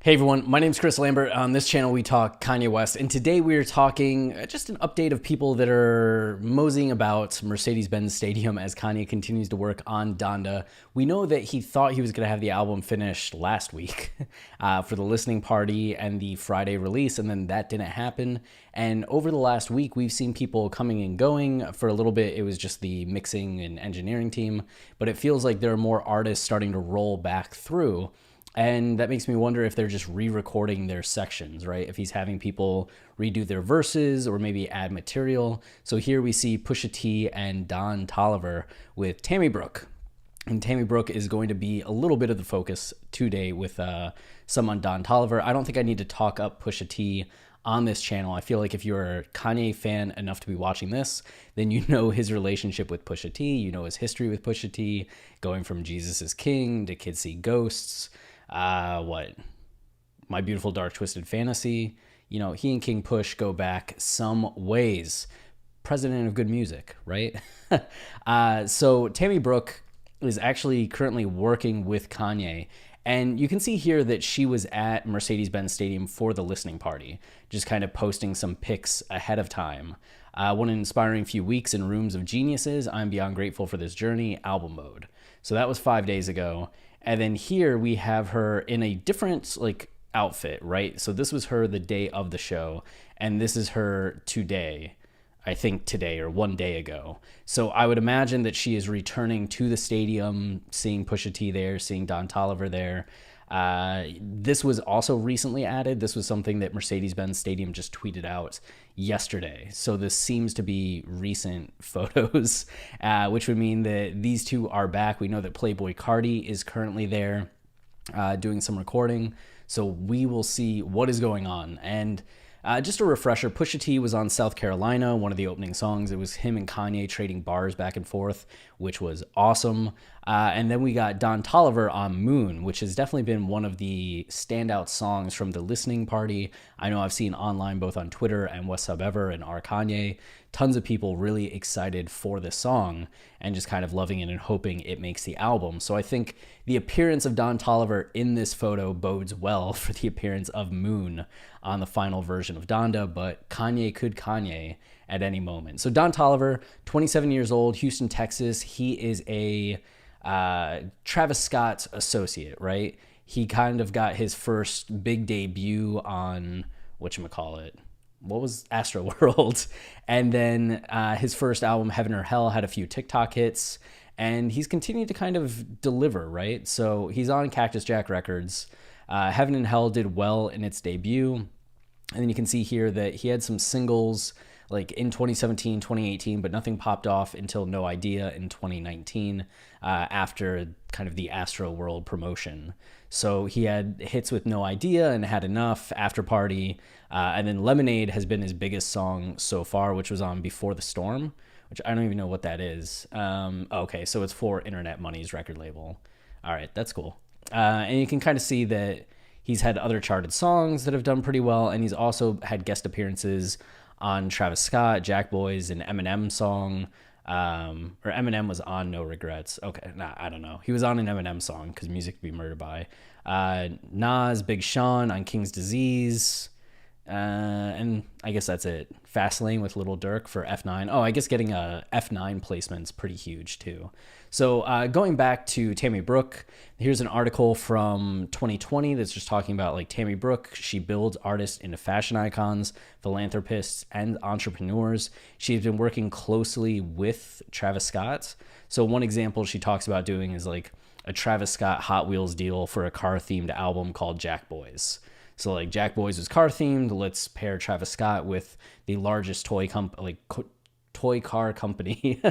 Hey everyone, my name's Chris Lambert. On this channel, we talk Kanye West, and today we are talking just an update of people that are moseying about Mercedes-Benz Stadium as Kanye continues to work on Donda. We know that he thought he was going to have the album finished last week for the listening party and the Friday release, and then that didn't happen. And over the last week, we've seen people coming and going. For a little bit, it was just the mixing and engineering team, but it feels like there are more artists starting to roll back through. And that makes me wonder if they're just re-recording their sections, right? If he's having people redo their verses or maybe add material. So here we see Pusha T and Don Toliver with Tammy Brook. And Tammy Brook is going to be a little bit of the focus today with some on Don Toliver. I don't think I need to talk up Pusha T on this channel. I feel like if you're a Kanye fan enough to be watching this, then you know his relationship with Pusha T. You know his history with Pusha T, going from Jesus is King to Kids See Ghosts. My Beautiful Dark Twisted Fantasy. You know, he and King Push go back some ways. President of good music, right? So Tammy Brook is actually currently working with Kanye. And you can see here that she was at Mercedes-Benz Stadium for the listening party, just kind of posting some pics ahead of time. What an inspiring few weeks in Rooms of Geniuses. I'm beyond grateful for this journey, album mode. So that was 5 days ago. And then here we have her in a different outfit, right? So this was her the day of the show, and this is her today, I think today or 1 day ago. So I would imagine that she is returning to the stadium, seeing Pusha T there, seeing Don Toliver there. This was also recently added. This was something that Mercedes-Benz Stadium just tweeted out yesterday. So this seems to be recent photos, which would mean that these two are back. We know that Playboi Carti is currently there doing some recording. So we will see what is going on. And just a refresher, Pusha T was on South Carolina, one of the opening songs. It was him and Kanye trading bars back and forth, which was awesome. And then we got Don Toliver on Moon, which has definitely been one of the standout songs from the listening party. I know I've seen online both on Twitter and What's Up Ever and R. Kanye, tons of people really excited for this song and just kind of loving it and hoping it makes the album. So I think the appearance of Don Toliver in this photo bodes well for the appearance of Moon on the final version of Donda, but Kanye could Kanye at any moment. So Don Toliver, 27 years old, Houston, Texas. He is a Travis Scott associate, right? He kind of got his first big debut on whatchamacallit. What was Astroworld? And then his first album, Heaven or Hell, had a few TikTok hits, and he's continued to kind of deliver, right? So he's on Cactus Jack Records. Heaven and Hell did well in its debut. And then you can see here that he had some singles like in 2017, 2018, but nothing popped off until No Idea in 2019 after kind of the Astro World promotion. So he had hits with No Idea and Had Enough, After Party, and then Lemonade has been his biggest song so far, which was on Before the Storm, which I don't even know what that is. Okay, so it's for Internet Money's record label. All right, that's cool. And you can kind of see that he's had other charted songs that have done pretty well, and he's also had guest appearances on Travis Scott, Jack Boys, an Eminem song, or Eminem was on No Regrets. Okay, nah, I don't know. He was on an Eminem song because Music to Be Murdered By. Nas, Big Sean on King's Disease. And I guess that's it. Fastlane with Little Durk for F9. Oh, I guess getting a F9 placement's pretty huge too. So going back to Tammy Brook, here's an article from 2020 that's just talking about like Tammy Brook. She builds artists into fashion icons, philanthropists, and entrepreneurs. She's been working closely with Travis Scott. So one example she talks about doing is like a Travis Scott Hot Wheels deal for a car-themed album called Jack Boys. So like Jack Boys was car themed. Let's pair Travis Scott with the largest toy car company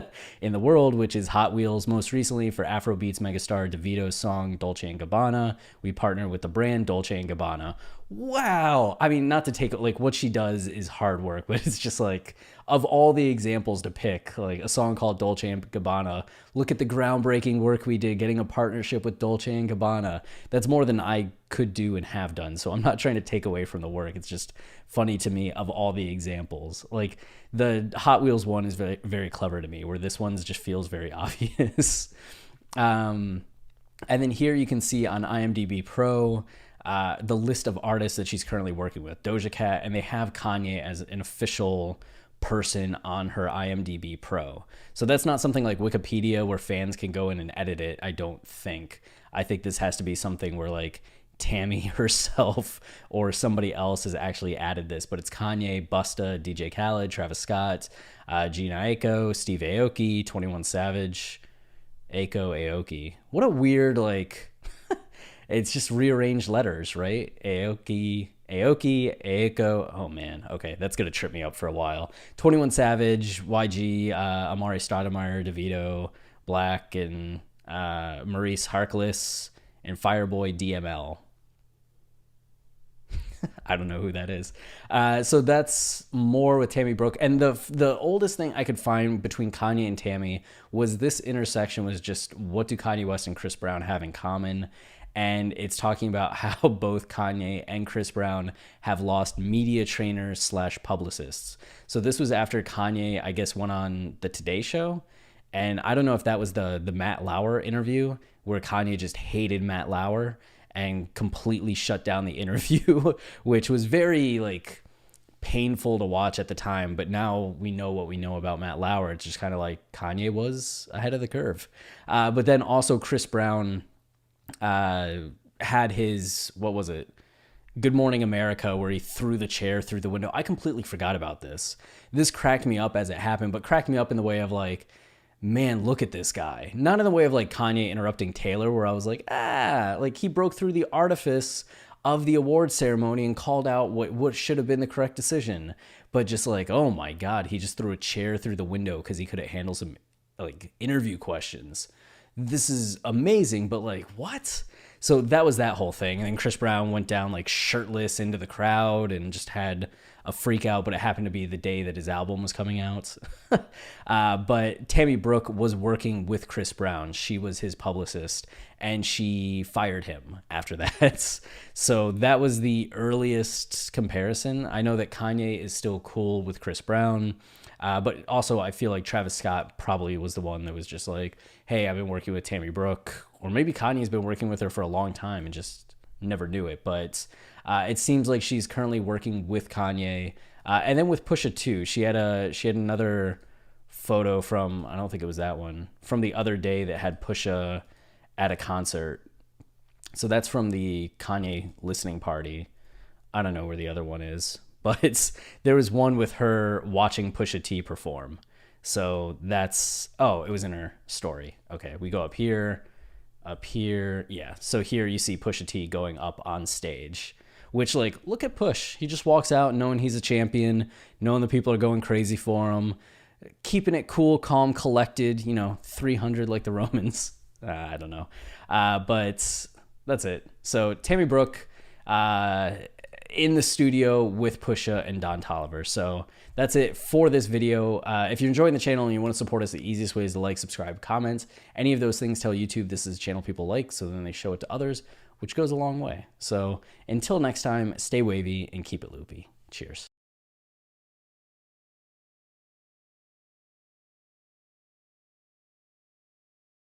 in the world, which is Hot Wheels. Most recently for Afrobeats megastar Davido's song Dolce & Gabbana, we partner with the brand Dolce & Gabbana. Wow. I mean, not to take it, like what she does is hard work, but it's just like of all the examples to pick, like a song called Dolce & Gabbana, look at the groundbreaking work we did getting a partnership with Dolce & Gabbana. That's more than I could do and have done. So I'm not trying to take away from the work. It's just funny to me of all the examples. Like the Hot Wheels one is very, very clever to me, where this one just feels very obvious. And then here you can see on IMDb Pro, the list of artists that she's currently working with, Doja Cat, and they have Kanye as an official person on her IMDb Pro. So that's not something like Wikipedia where fans can go in and edit it, I don't think. I think this has to be something where like Tammy herself or somebody else has actually added this, but it's Kanye, Busta, DJ Khaled, Travis Scott, Gina Aiko, Steve Aoki, 21 Savage, Aoki. What a weird, like, it's just rearranged letters, right? Aoki, Aiko. Oh man, okay, that's gonna trip me up for a while. 21 Savage, YG, Amari Stoudemire, DeVito, Black, and Maurice Harkless, and Fireboy DML. I don't know who that is. So that's more with Tammy Brook. And the oldest thing I could find between Kanye and Tammy was this intersection was just what do Kanye West and Chris Brown have in common? And it's talking about how both Kanye and Chris Brown have lost media trainers / publicists. So this was after Kanye, I guess, went on the Today Show. And I don't know if that was the Matt Lauer interview where Kanye just hated Matt Lauer and completely shut down the interview, which was very like painful to watch at the time. But now we know what we know about Matt Lauer. It's just kind of like Kanye was ahead of the curve. But then also Chris Brown had his, what was it? Good Morning America, where he threw the chair through the window. I completely forgot about this. This cracked me up as it happened, but cracked me up in the way of like, man, look at this guy. Not in the way of like Kanye interrupting Taylor, where I was like, like he broke through the artifice of the award ceremony and called out what should have been the correct decision. But just like, oh my God, he just threw a chair through the window because he couldn't handle some like interview questions. This is amazing, but like, what? So that was that whole thing. And then Chris Brown went down like shirtless into the crowd and just had a freak out, but it happened to be the day that his album was coming out. But Tammy Brook was working with Chris Brown. She was his publicist, and she fired him after that. So that was the earliest comparison. I know that Kanye is still cool with Chris Brown, but also I feel like Travis Scott probably was the one that was just like, hey, I've been working with Tammy Brook, or maybe Kanye's been working with her for a long time and just never knew it. But it seems like she's currently working with Kanye, and then with Pusha too. She had another photo from, I don't think it was that one, from the other day that had Pusha at a concert. So that's from the Kanye listening party. I don't know where the other one is, but there was one with her watching Pusha T perform. So that's, oh, it was in her story. Okay, we go up here. Yeah. So here you see Pusha T going up on stage, which, like, look at Push. He just walks out knowing he's a champion, knowing the people are going crazy for him, keeping it cool, calm, collected, 300 like the Romans. I don't know. But that's it. So Tammy Brook in the studio with Pusha and Don Toliver. So that's it for this video. If you're enjoying the channel and you want to support us, the easiest way is to like, subscribe, comment. Any of those things tell YouTube this is a channel people like, so then they show it to others, which goes a long way. So until next time, stay wavy and keep it loopy. Cheers.